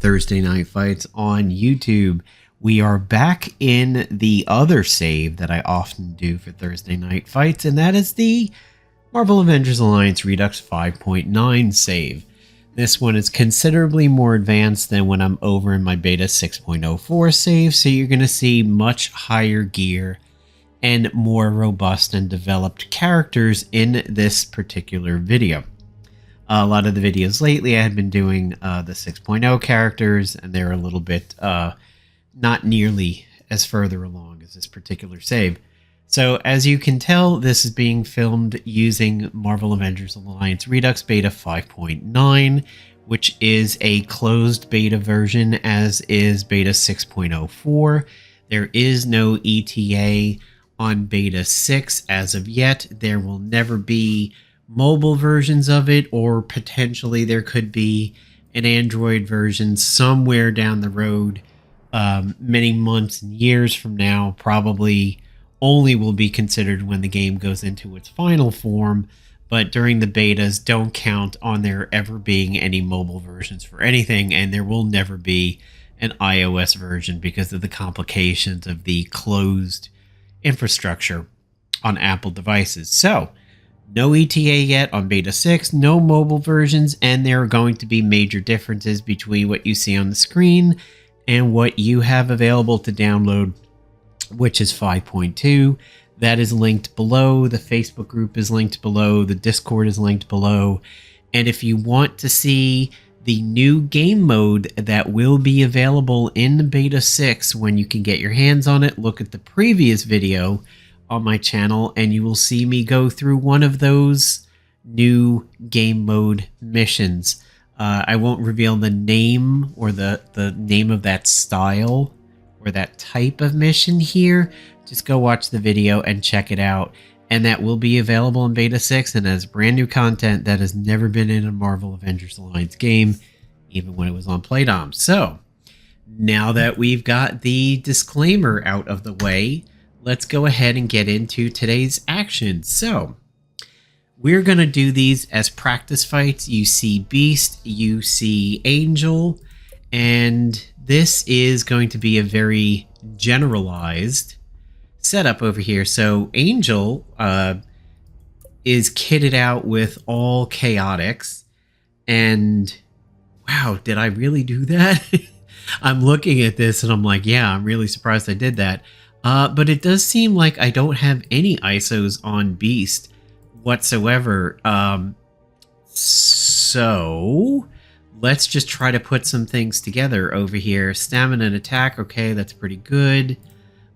Thursday Night Fights on YouTube. We are back in the other save that I often do for Thursday Night Fights, and that is the Marvel Avengers Alliance Redux 5.9 save. This one is considerably more advanced than when I'm over in my beta 6.04 save, so you're going to see much higher gear and more robust and developed characters in this particular video. A lot of the videos lately I had been doing the 6.0 characters, and they're a little bit not nearly as further along as this particular save. So as you can tell, this is being filmed using Marvel Avengers Alliance Redux Beta 5.9, which is a closed beta version, as is Beta 6.04. There is no ETA on Beta 6 as of yet. There will never be mobile versions of it, or potentially there could be an Android version somewhere down the road, many months and years from now. Probably only will be considered when the game goes into its final form, but during the betas, don't count on there ever being any mobile versions for anything, and there will never be an iOS version because of the complications of the closed infrastructure on Apple devices. So no ETA yet on Beta 6, no mobile versions, and there are going to be major differences between what you see on the screen and what you have available to download, which is 5.2. That is linked below. The Facebook group is linked below. The Discord is linked below. And if you want to see the new game mode that will be available in Beta 6 when you can get your hands on it, look at the previous video on my channel, and you will see me go through one of those new game mode missions. I won't reveal the name or the name of that style or that type of mission here. Just go watch the video and check it out. And that will be available in Beta 6 and as brand new content that has never been in a Marvel Avengers Alliance game, even when it was on Playdom. So now that we've got the disclaimer out of the way, let's go ahead and get into today's action. So we're going to do these as practice fights. You see Beast, you see Angel, and this is going to be a very generalized setup over here. So Angel is kitted out with all chaotics, and wow, did I really do that? I'm looking at this and I'm like, yeah, I'm really surprised I did that. But it does seem like I don't have any ISOs on Beast whatsoever. So let's just try to put some things together over here. Stamina and attack, okay, that's pretty good.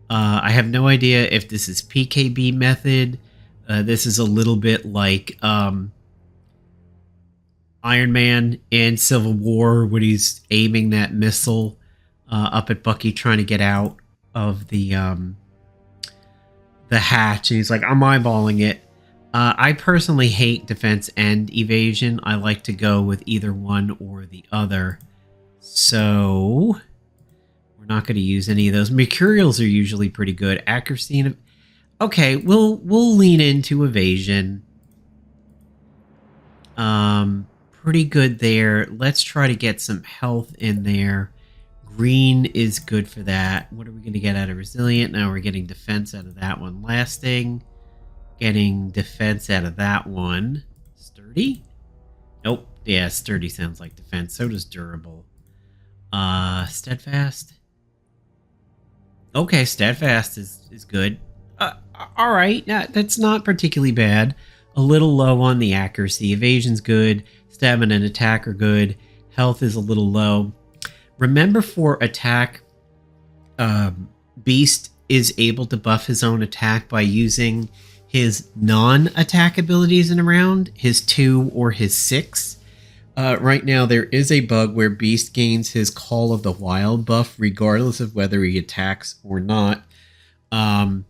I have no idea if this is PKB method. This is a little bit like Iron Man in Civil War when he's aiming that missile up at Bucky trying to get out of the hatch, and he's like, I'm eyeballing it. I personally hate defense and evasion. I like to go with either one or the other. So we're not going to use any of those. Mercurials are usually pretty good. Accuracy and okay, we'll lean into evasion. Pretty good there. Let's try to get some health in there. Green is good for that. What are we going to get out of resilient? Now we're getting defense out of that one. Lasting. Getting defense out of that one. Sturdy? Nope. Yeah, sturdy sounds like defense. So does durable. Steadfast. Okay, steadfast is good. All right. That's not particularly bad. A little low on the accuracy. Evasion's good. Stamina and attack are good. Health is a little low. Remember, for attack, Beast is able to buff his own attack by using his non-attack abilities in a round, his 2 or his 6. Right now, there is a bug where Beast gains his Call of the Wild buff regardless of whether he attacks or not. And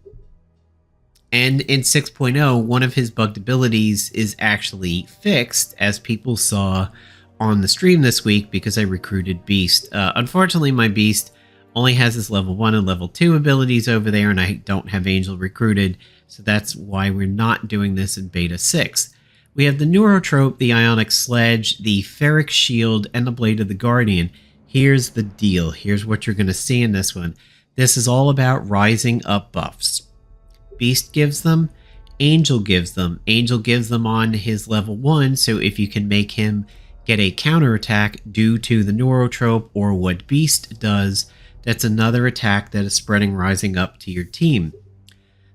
in 6.0, one of his bugged abilities is actually fixed, as people saw on the stream this week, because I recruited Beast. Unfortunately, my Beast only has his level 1 and level 2 abilities over there, and I don't have Angel recruited, so that's why we're not doing this in Beta 6. We have the Neurotrope, the Ionic Sledge, the Ferric Shield, and the Blade of the Guardian. Here's the deal. Here's what you're going to see in this one. This is all about rising up buffs. Beast gives them. Angel gives them. Angel gives them on his level 1, so if you can make him get a counterattack due to the neurotrope or what Beast does, that's another attack that is spreading rising up to your team.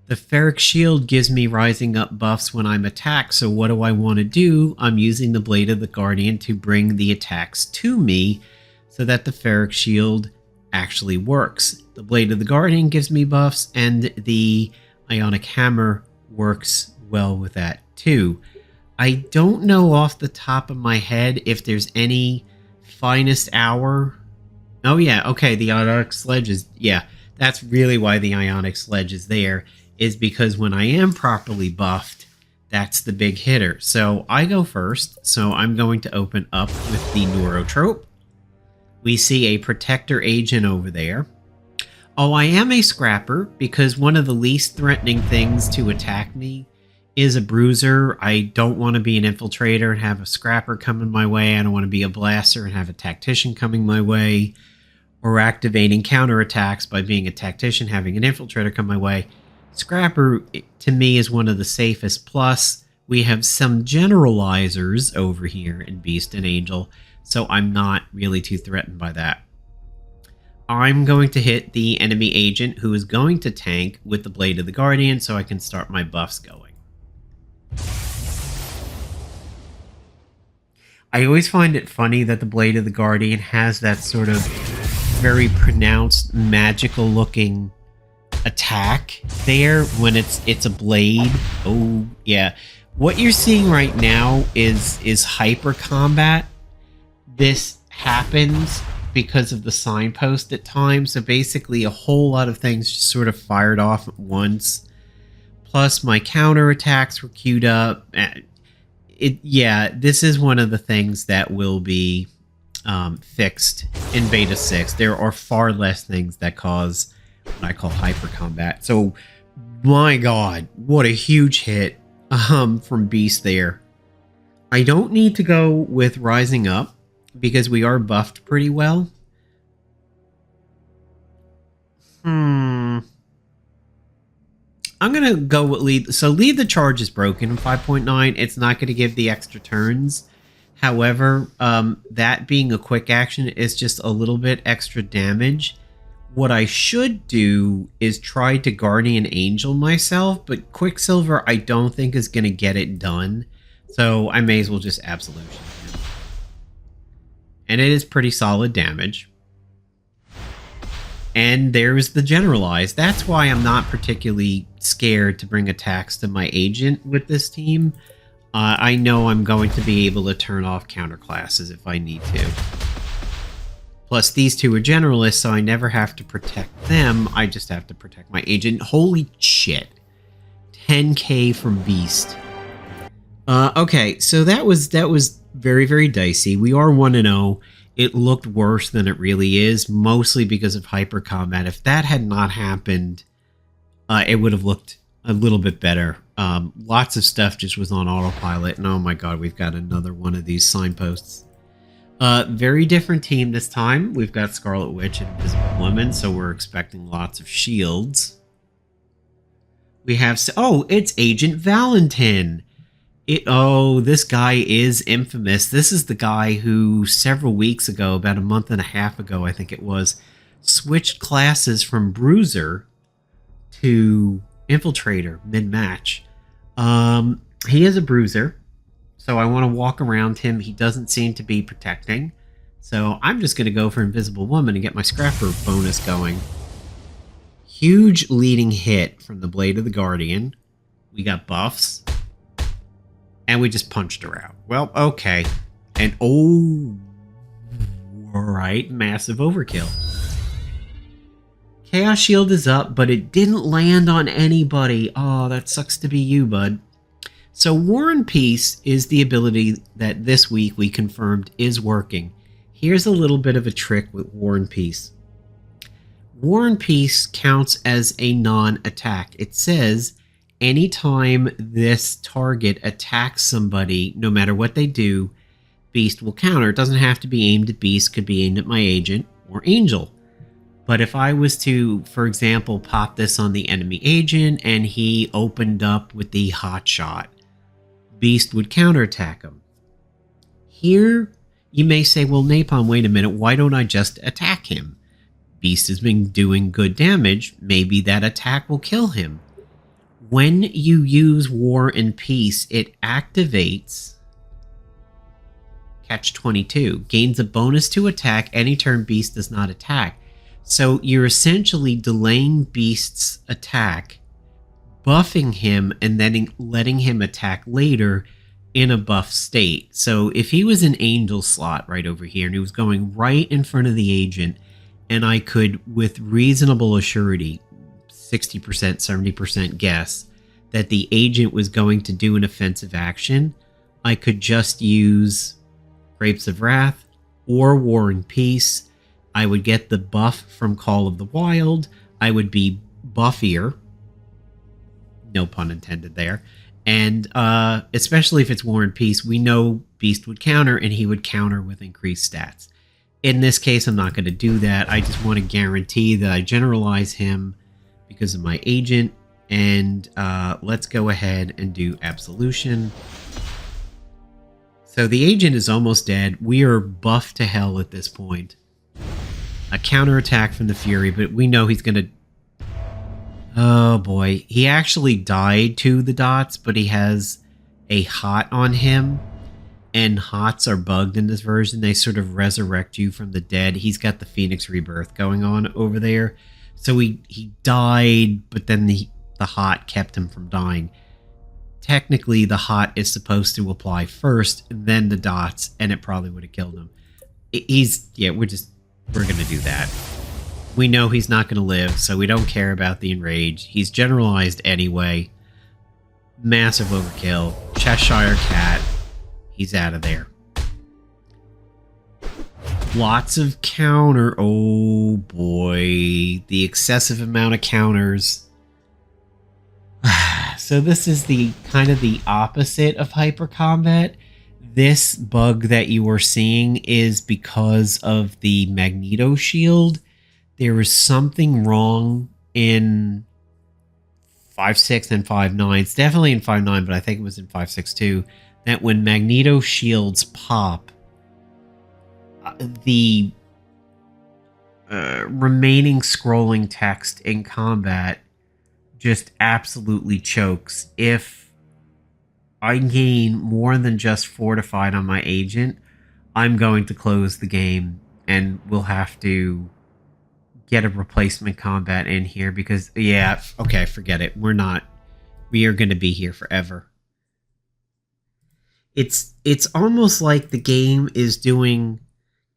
The Ferric Shield gives me rising up buffs when I'm attacked, so what do I want to do? I'm using the Blade of the Guardian to bring the attacks to me so that the Ferric Shield actually works. The Blade of the Guardian gives me buffs, and the Ionic Hammer works well with that too. I don't know off the top of my head if there's any finest hour. Oh yeah, okay, the Ionic Sledge is, yeah, that's really why the Ionic Sledge is there, is because when I am properly buffed, that's the big hitter. So I go first, so I'm going to open up with the Neurotrope. We see a Protector Agent over there. Oh, I am a Scrapper, because one of the least threatening things to attack me is a Bruiser. I don't want to be an Infiltrator and have a Scrapper coming my way. I don't want to be a Blaster and have a Tactician coming my way. Or activating counterattacks by being a Tactician, having an Infiltrator come my way. Scrapper, to me, is one of the safest. Plus, we have some generalizers over here in Beast and Angel, so I'm not really too threatened by that. I'm going to hit the enemy agent, who is going to tank with the Blade of the Guardian, so I can start my buffs going. I always find it funny that the Blade of the Guardian has that sort of very pronounced, magical-looking attack there when it's a blade. Oh yeah, what you're seeing right now is hyper combat. This happens because of the signpost at times, so basically a whole lot of things just sort of fired off at once. Plus my counter attacks were queued up. Yeah, this is one of the things that will be fixed in beta 6. There are far less things that cause what I call hyper combat. So my god, what a huge hit from Beast there. I don't need to go with rising up because we are buffed pretty well. I'm gonna go with lead. So lead the charge is broken in 5.9. It's not going to give the extra turns. However, that being a quick action is just a little bit extra damage. What I should do is try to Guardian Angel myself, but Quicksilver I don't think is going to get it done. So I may as well just Absolution him. And it is pretty solid damage. And there's the Generalized. That's why I'm not particularly scared to bring attacks to my agent with this team. I know I'm going to be able to turn off counter classes if I need to. Plus, these two are generalists, so I never have to protect them. I just have to protect my agent. Holy shit. 10k from Beast. Okay, so that was very, very dicey. We are 1-0. It looked worse than it really is, mostly because of hyper combat. If that had not happened, it would have looked a little bit better. Lots of stuff just was on autopilot, and oh my god, we've got another one of these signposts. Very different team this time. We've got Scarlet Witch and Invisible Woman, so we're expecting lots of shields. We have... Oh, it's Agent Valentin! Oh, this guy is infamous. This is the guy who several weeks ago, about a month and a half ago, I think it was, switched classes from Bruiser to Infiltrator mid-match. He is a Bruiser. So I want to walk around him. He doesn't seem to be protecting. So I'm just going to go for Invisible Woman and get my Scrapper bonus going. Huge leading hit from the Blade of the Guardian. We got buffs. And we just punched her out. Well, okay. And oh, alright, massive overkill. Chaos Shield is up, but it didn't land on anybody. Oh, that sucks to be you, bud. So War and Peace is the ability that this week we confirmed is working. Here's a little bit of a trick with War and Peace. War and Peace counts as a non-attack. It says anytime this target attacks somebody, no matter what they do, Beast will counter. It doesn't have to be aimed at Beast, could be aimed at my agent or Angel. But if I was to, for example, pop this on the enemy agent and he opened up with the hot shot, Beast would counterattack him. Here, you may say, well, Napalm, wait a minute, why don't I just attack him? Beast has been doing good damage, maybe that attack will kill him. When you use War and Peace, it activates Catch 22, gains a bonus to attack any turn Beast does not attack. So you're essentially delaying Beast's attack, buffing him, and then letting him attack later in a buff state. So if he was an Angel slot right over here and he was going right in front of the agent, and I could, with reasonable assurity, 60%, 70% guess that the agent was going to do an offensive action, I could just use Grapes of Wrath or War and Peace. I would get the buff from Call of the Wild. I would be buffier. No pun intended there. And especially if it's War and Peace, we know Beast would counter, and he would counter with increased stats. In this case, I'm not going to do that. I just want to guarantee that I generalize him because of my agent. And let's go ahead and do Absolution. So the agent is almost dead. We are buffed to hell at this point. A counterattack from the Fury, but we know he's going to... Oh boy. He actually died to the dots, but he has a hot on him. And hots are bugged in this version. They sort of resurrect you from the dead. He's got the Phoenix Rebirth going on over there. So he died, but then the hot kept him from dying. Technically, the hot is supposed to apply first, then the dots, and it probably would have killed him. We're going to do that. We know he's not going to live, so we don't care about the enrage. He's generalized anyway. Massive overkill. Cheshire Cat. He's out of there. Lots of counter. Oh boy. The excessive amount of counters. So this is the kind of the opposite of hyper combat. This bug that you are seeing is because of the Magneto shield. There is something wrong in 5.6 and 5.9. It's definitely in 5.9, but I think it was in 5.6 too. That when Magneto shields pop, the remaining scrolling text in combat just absolutely chokes. If I gain more than just fortified on my agent, I'm going to close the game and we'll have to get a replacement combat in here because, yeah, okay, forget it. We are going to be here forever. It's almost like the game is doing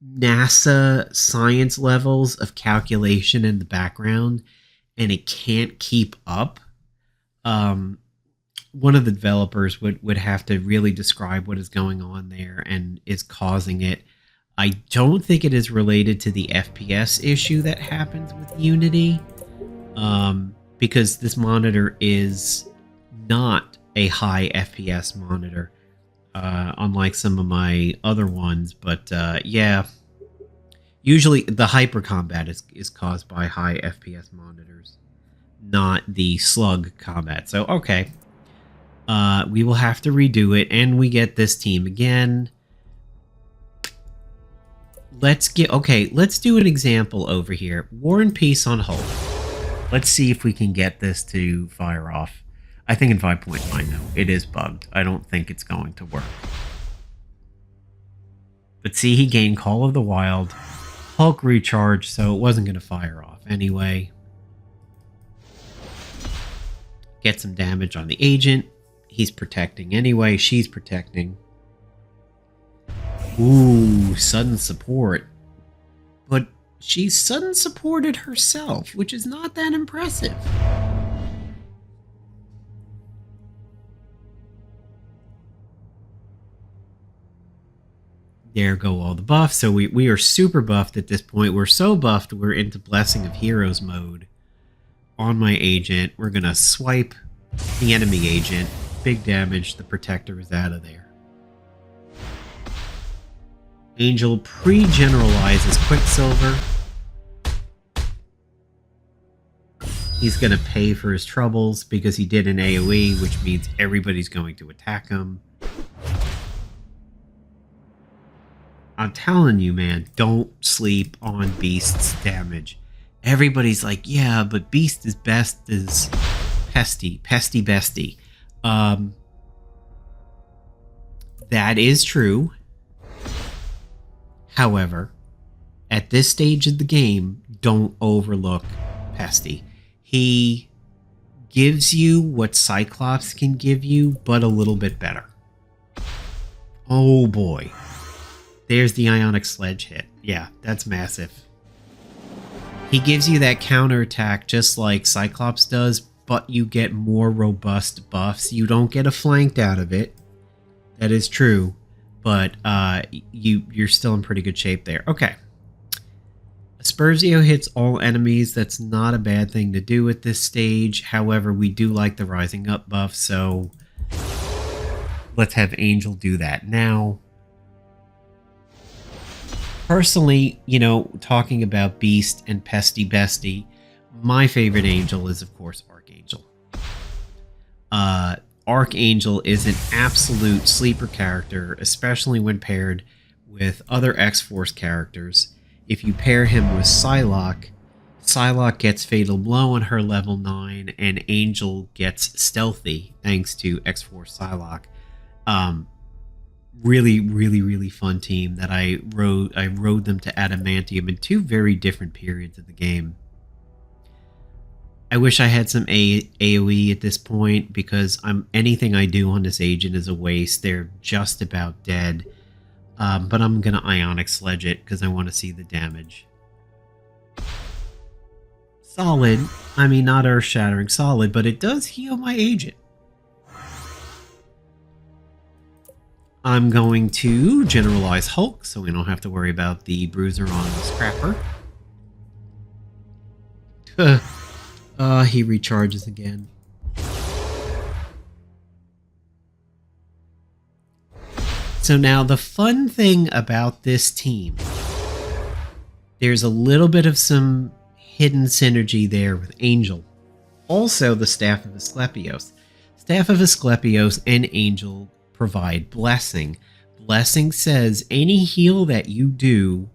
NASA science levels of calculation in the background and it can't keep up. One of the developers would have to really describe what is going on there and is causing it. I don't think it is related to the FPS issue that happens with Unity, because this monitor is not a high FPS monitor, unlike some of my other ones. But yeah, usually the hyper combat is caused by high FPS monitors, not the slug combat. So, okay. We will have to redo it, and we get this team again. Let's do an example over here. War and Peace on hold. Let's see if we can get this to fire off. I think in 5.9, no, it is bugged. I don't think it's going to work. But see, he gained Call of the Wild, Hulk recharge, so it wasn't going to fire off anyway. Get some damage on the agent. He's protecting anyway. She's protecting. Ooh, sudden support. But she sudden supported herself, which is not that impressive. There go all the buffs. So we are super buffed at this point. We're so buffed, we're into Blessing of Heroes mode. On my agent, we're going to swipe the enemy agent. Big damage. The protector is out of there. Angel pre-generalizes Quicksilver. He's going to pay for his troubles because he did an AoE, which means everybody's going to attack him. I'm telling you, man, don't sleep on Beast's damage. Everybody's like, yeah, but Beast is best as pesty bestie. That is true. However, at this stage of the game, don't overlook pesty. He gives you what Cyclops can give you, but a little bit better. Oh boy. There's the Ionic Sledge hit. Yeah, that's massive. He gives you that counterattack just like Cyclops does, but you get more robust buffs. You don't get a flanked out of it. That is true, but you're still in pretty good shape there. Okay. Aspersio hits all enemies. That's not a bad thing to do at this stage. However, we do like the Rising Up buff, so let's have Angel do that now. Personally, you know, talking about Beast and Pesty Bestie, my favorite Angel is, of course, Archangel. Archangel is an absolute sleeper character, especially when paired with other X-Force characters. If you pair him with Psylocke, Psylocke gets Fatal Blow on her level 9, and Angel gets Stealthy, thanks to X-Force Psylocke. Really fun team that I rode them to Adamantium in two very different periods of the game. I wish I had some AoE at this point, because anything I do on this agent is a waste. They're just about dead. But I'm going to Ionic Sledge it because I want to see the damage. Solid. I mean, not earth-shattering solid, but it does heal my agent. I'm going to generalize Hulk so we don't have to worry about the bruiser on the scrapper. He recharges again. So now the fun thing about this team, there's a little bit of some hidden synergy there with Angel. Also the Staff of Asclepios. Staff of Asclepios and Angel provide Blessing. Blessing says any heal that you do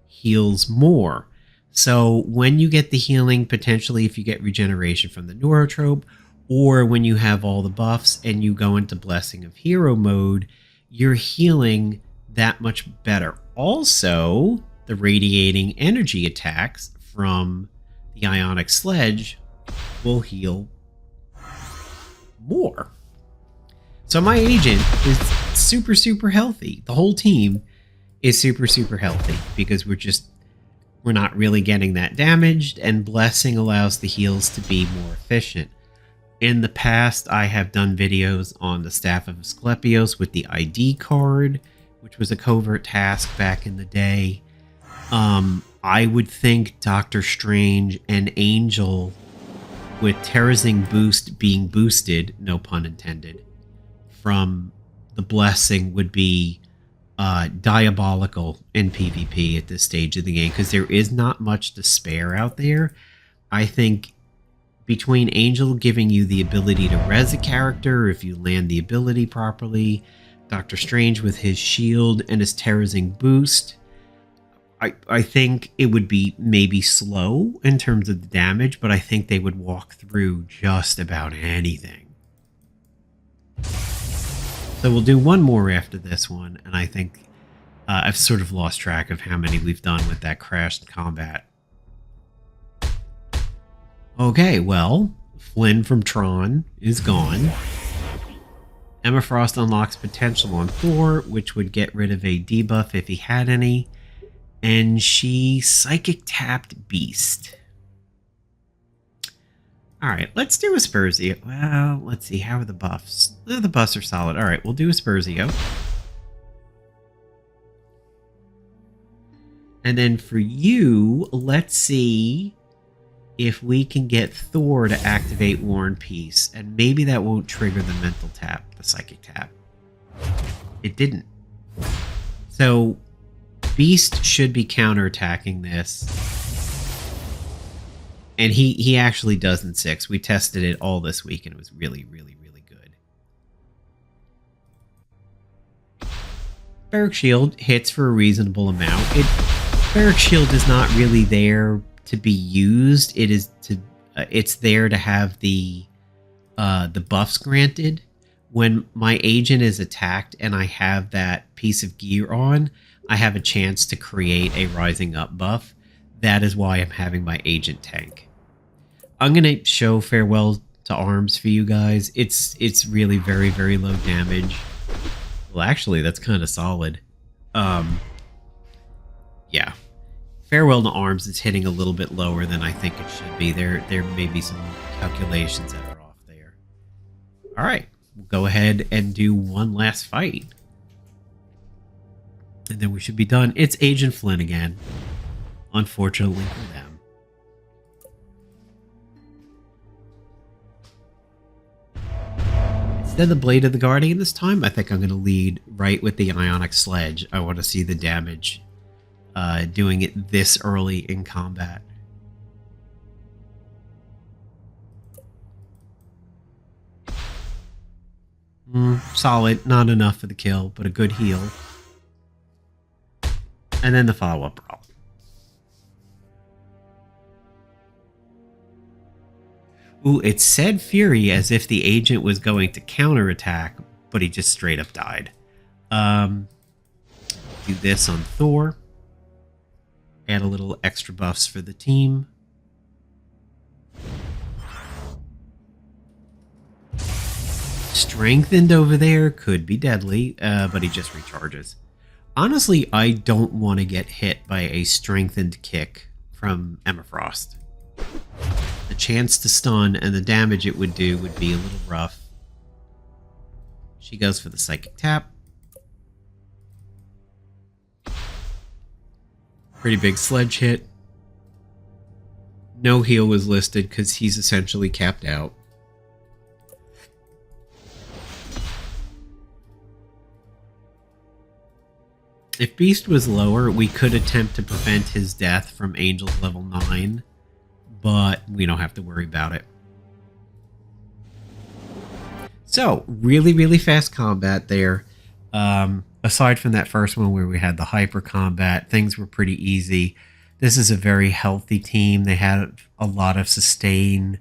heals more. So when you get the healing, potentially if you get regeneration from the Neurotrope, or when you have all the buffs and you go into Blessing of Hero mode, you're healing that much better. Also, the radiating energy attacks from the Ionic Sledge will heal more. So my agent is super healthy. The whole team is super healthy because we're not really getting that damaged, and Blessing allows the heals to be more efficient. In the past, I have done videos on the Staff of Asclepios with the ID card, which was a covert task back in the day. I would think Doctor Strange and Angel, with Terrazing Boost being boosted, no pun intended, from the Blessing would be diabolical in PvP at this stage of the game, because there is not much to spare out there. I think between Angel giving you the ability to res a character if you land the ability properly, Doctor Strange with his shield and his Terrazing boost, I think it would be maybe slow in terms of the damage, but I think they would walk through just about anything. So we'll do one more after this one, and I think I've sort of lost track of how many we've done with that crashed combat. Okay, well, Flynn from Tron is gone. Emma Frost unlocks potential on Thor, which would get rid of a debuff if he had any. And she psychic tapped Beast. Alright, let's do Aspersio. Well, let's see, how are the buffs? The buffs are solid. Alright, we'll do Aspersio. And then for you, let's see if we can get Thor to activate War and Peace, and maybe that won't trigger the mental tap, the psychic tap. It didn't. So Beast should be counterattacking this. And he actually does in 6. We tested it all this week and it was really, really, really good. Barrack Shield hits for a reasonable amount. Barrack Shield is not really there to be used. It is to it's there to have the buffs granted. When my agent is attacked and I have that piece of gear on, I have a chance to create a rising up buff. That is why I'm having my agent tank. I'm going to show Farewell to Arms for you guys. It's really very, very low damage. Well, actually, that's kind of solid. Yeah. Farewell to Arms is hitting a little bit lower than I think it should be. There may be some calculations that are off there. All right. We'll go ahead and do one last fight. And then we should be done. It's Agent Flynn again. Unfortunately for them. Instead of the Blade of the Guardian this time, I think I'm going to lead right with the Ionic Sledge. I want to see the damage doing it this early in combat. Solid, not enough for the kill, but a good heal. And then the follow-up brawl. Ooh, it said Fury as if the agent was going to counterattack, but he just straight up died. Do this on Thor. Add a little extra buffs for the team. Strengthened over there could be deadly, but he just recharges. Honestly, I don't want to get hit by a strengthened kick from Emma Frost. The chance to stun and the damage it would do would be a little rough. She goes for the Psychic Tap. Pretty big sledge hit. No heal was listed because he's essentially capped out. If Beast was lower, we could attempt to prevent his death from Angel's level 9, but we don't have to worry about it. So, really, really fast combat there. Aside from that first one where we had the hyper combat, things were pretty easy. This is a very healthy team. They had a lot of sustain.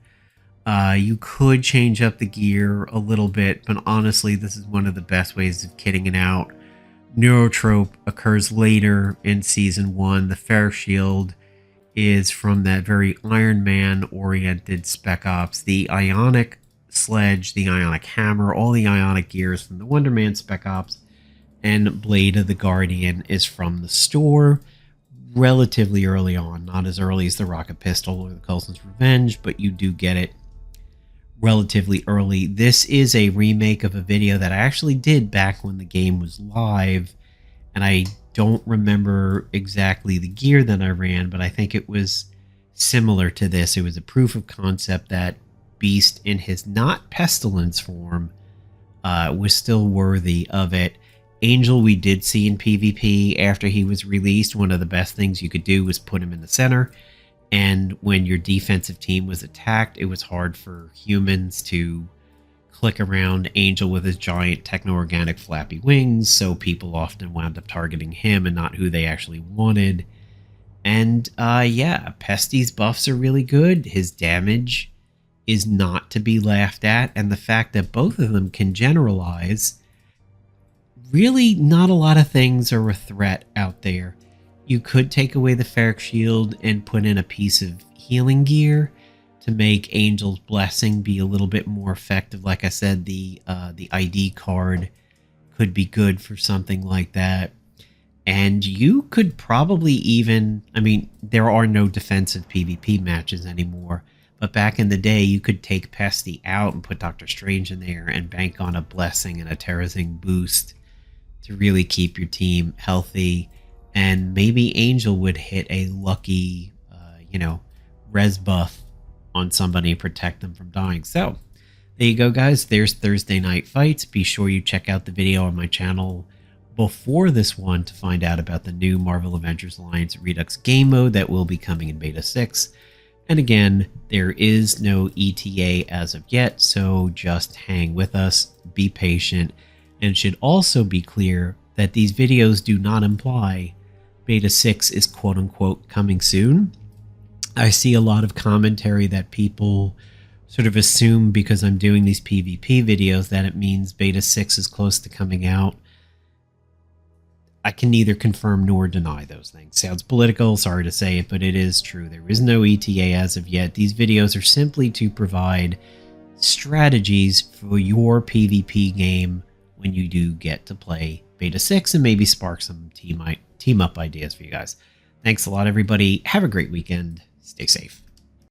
You could change up the gear a little bit, but honestly, this is one of the best ways of kitting it out. Neurotrope occurs later in Season 1. The Ferric Shield is from that very Iron Man-oriented Spec Ops. The Ionic Sledge, the Ionic Hammer, all the Ionic gears from the Wonder Man Spec Ops, and Blade of the Guardian is from the store relatively early on. Not as early as the Rocket Pistol or the Coulson's Revenge, but you do get it relatively early. This is a remake of a video that I actually did back when the game was live, and I don't remember exactly the gear that I ran, but I think it was similar to this. It was a proof of concept that Beast in his not Pestilence form was still worthy of it. Angel we did see in PvP after he was released. One of the best things you could do was put him in the center. And when your defensive team was attacked, it was hard for humans to click around Angel with his giant techno-organic flappy wings, so people often wound up targeting him and not who they actually wanted. And yeah, Pesty's buffs are really good. His damage is not to be laughed at, and the fact that both of them can generalize, really not a lot of things are a threat out there. You could take away the Ferric Shield and put in a piece of healing gear to make Angel's Blessing be a little bit more effective. Like I said, the ID card could be good for something like that. And you could probably even, I mean, there are no defensive PvP matches anymore, but back in the day, you could take Pesty out and put Doctor Strange in there and bank on a Blessing and a Terrazing boost to really keep your team healthy. And maybe Angel would hit a lucky, res buff on somebody and protect them from dying. So, there you go, guys. There's Thursday Night Fights. Be sure you check out the video on my channel before this one to find out about the new Marvel Avengers Alliance Redux game mode that will be coming in Beta 6. And again, there is no ETA as of yet, so just hang with us, be patient, and it should also be clear that these videos do not imply Beta 6 is quote-unquote coming soon. I see a lot of commentary that people sort of assume because I'm doing these PvP videos that it means Beta 6 is close to coming out. I can neither confirm nor deny those things. Sounds political, sorry to say it, but it is true. There is no ETA as of yet. These videos are simply to provide strategies for your PvP game when you do get to play Beta 6 and maybe spark some team up ideas for you guys. Thanks a lot, everybody. Have a great weekend. Stay safe.